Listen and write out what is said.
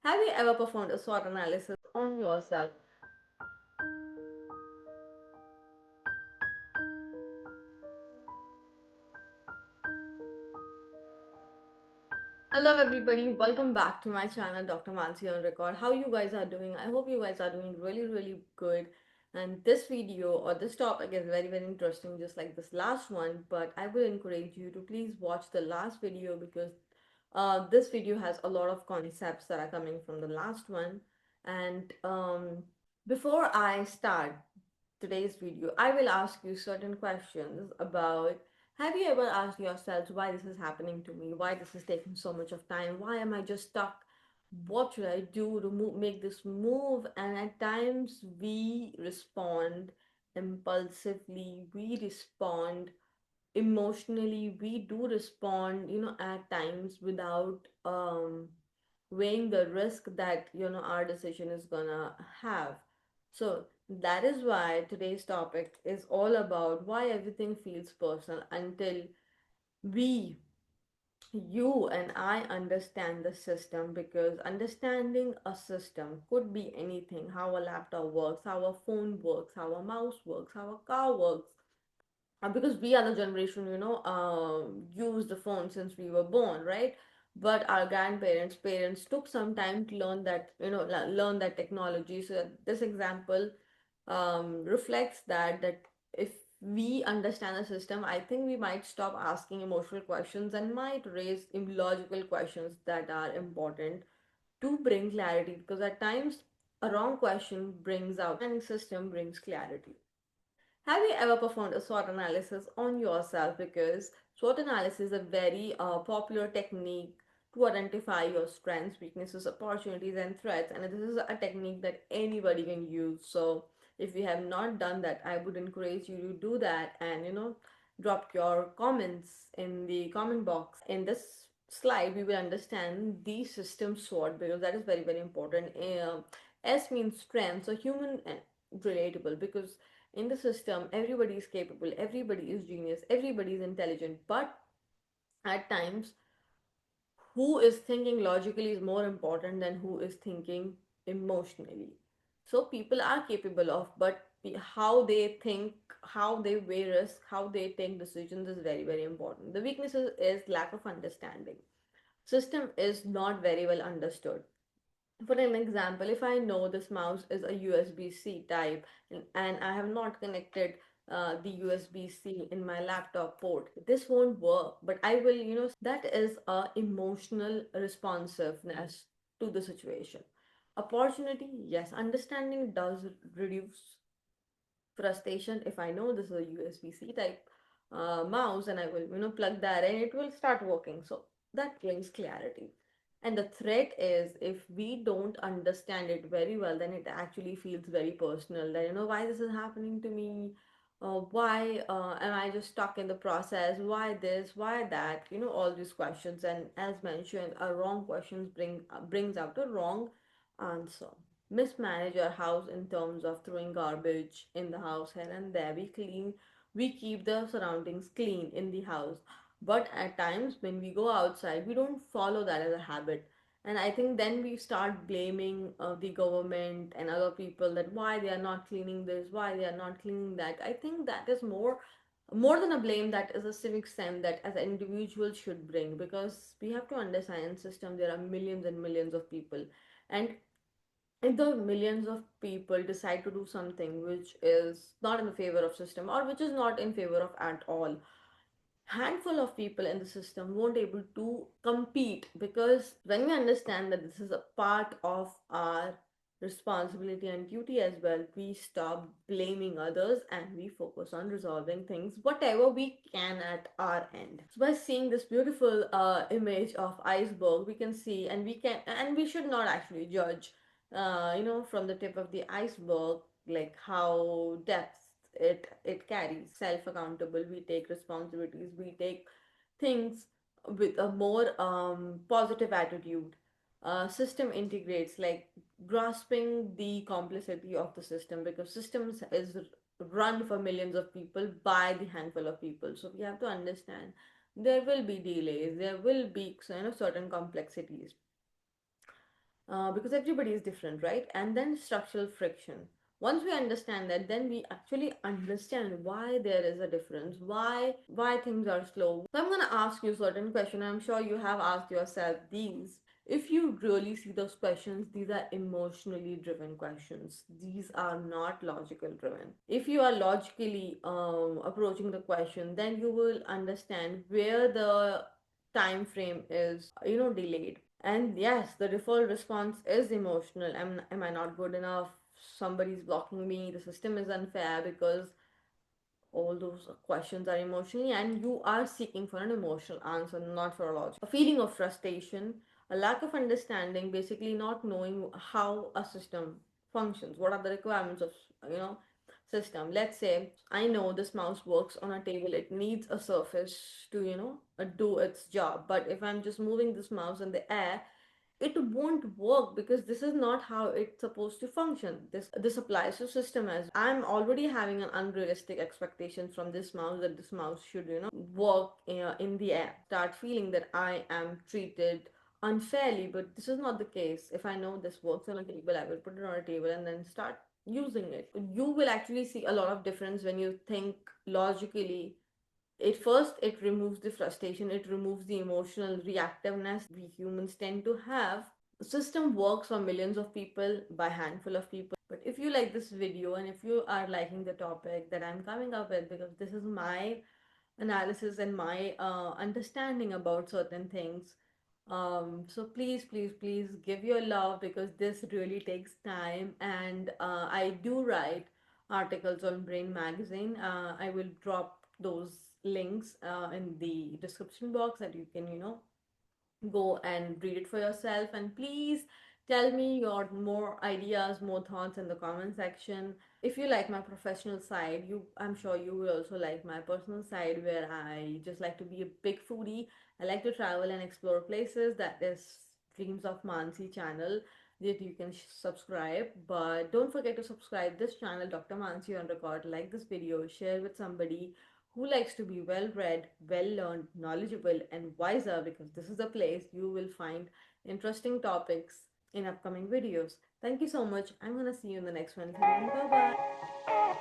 Have you ever performed a SWOT analysis on yourself? Hello everybody, welcome back to my channel Dr. Mansi on record. How you guys are doing? I hope you guys are doing really good. And this video or this topic is very interesting, just like this last one. But I will encourage you to please watch the last video because this video has a lot of concepts that are coming from the last one. And before I start today's video, I will ask you certain questions about, have you ever asked yourselves why this is happening to me? Why this is taking so much of time? Why am I just stuck? What should I do to make this move? And at times we respond impulsively, we respond emotionally, we do respond, at times without weighing the risk that, our decision is gonna have. So that is why today's topic is all about why everything feels personal until we, you and I understand the system, because understanding a system could be anything: how a laptop works, how a phone works, how a mouse works, how a car works. Because we are the generation, use the phone since we were born, right? But our grandparents, parents took some time to learn that, learn that technology. So this example reflects that if we understand the system, I think we might stop asking emotional questions and might raise logical questions that are important to bring clarity, because at times a wrong question brings out and system brings clarity. Have you ever performed a SWOT analysis on yourself? Because SWOT analysis is a very popular technique to identify your strengths, weaknesses, opportunities, and threats. And this is a technique that anybody can use. So if you have not done that, I would encourage you to do that and, drop your comments in the comment box. In this slide, we will understand the system SWOT, because that is very important. S means strength, so human and relatable, because in the system everybody is capable, everybody is genius, everybody is intelligent, but at times who is thinking logically is more important than who is thinking emotionally. So people are capable of, but how they think, how they weigh risk, how they take decisions is very important. The weaknesses is lack of understanding. System is not very well understood. For an example, if I know this mouse is a USB-C type, and I have not connected the USB-C in my laptop port, this won't work. But I will, that is a emotional responsiveness to the situation. Opportunity, yes, understanding does reduce frustration. If I know this is a USB-C type mouse, and I will, plug that in, it will start working. So that brings clarity. And the threat is, if we don't understand it very well, then it actually feels very personal. That, why this is happening to me? Why am I just stuck in the process? Why this? Why that? All these questions. And as mentioned, a wrong questions brings out a wrong answer. Mismanage our house in terms of throwing garbage in the house here and there. We keep the surroundings clean in the house. But at times when we go outside, we don't follow that as a habit. And I think then we start blaming the government and other people, that why they are not cleaning this, why they are not cleaning that. I think that is more than a blame. That is a civic sense that as an individual should bring, because we have to understand in system there are millions and millions of people. And if the millions of people decide to do something which is not in the favor of system, or which is not in favor of at all, handful of people in the system won't able to compete. Because when we understand that this is a part of our responsibility and duty as well, we stop blaming others and we focus on resolving things whatever we can at our end. So by seeing this beautiful image of iceberg, we can see, and we should not actually judge from the tip of the iceberg, like how depth it carries. Self accountable, we take responsibilities, we take things with a more positive attitude. System integrates, like grasping the complexity of the system, because systems is run for millions of people by the handful of people. So we have to understand there will be delays, there will be certain complexities. because everybody is different, right? And then structural friction. Once we understand that, then we actually understand why there is a difference, why things are slow. So I'm gonna ask you certain questions. I'm sure you have asked yourself these. If you really see those questions, these are emotionally driven questions. These are not logical driven. If you are logically approaching the question, then you will understand where the time frame is, delayed. And yes, the default response is emotional. Am I not good enough? Somebody's blocking me. The system is unfair, because all those questions are emotionally, and you are seeking for an emotional answer, not for a logic. A feeling of frustration, a lack of understanding, basically not knowing how a system functions. What are the requirements of, you know, system? Let's say I know this mouse works on a table. It needs a surface to, do its job. But if I'm just moving this mouse in the air, it won't work, because this is not how it's supposed to function. This applies to system as I'm already having an unrealistic expectation from this mouse, that this mouse should, work in the air. Start feeling that I am treated unfairly, but this is not the case. If I know this works on a table, I will put it on a table and then start using it. You will actually see a lot of difference when you think logically. At first, it removes the frustration, it removes the emotional reactiveness we humans tend to have. The system works for millions of people by handful of people. But if you like this video, and if you are liking the topic that I'm coming up with, because this is my analysis and my understanding about certain things, so please, please, please give your love, because this really takes time. And I do write articles on Brain Magazine. I will drop those links in the description box, that you can, go and read it for yourself. And please tell me your more ideas, more thoughts in the comment section. If you like my professional side, I'm sure you will also like my personal side, where I just like to be a big foodie. I like to travel and explore places. That is Dreams of Mansi channel, that you can subscribe. But don't forget to subscribe this channel, Dr. Mansi on Record. Like this video, share with somebody who likes to be well read, well learned, knowledgeable, and wiser, because this is a place you will find interesting topics in upcoming videos. Thank you so much. I'm gonna see you in the next one. Bye bye.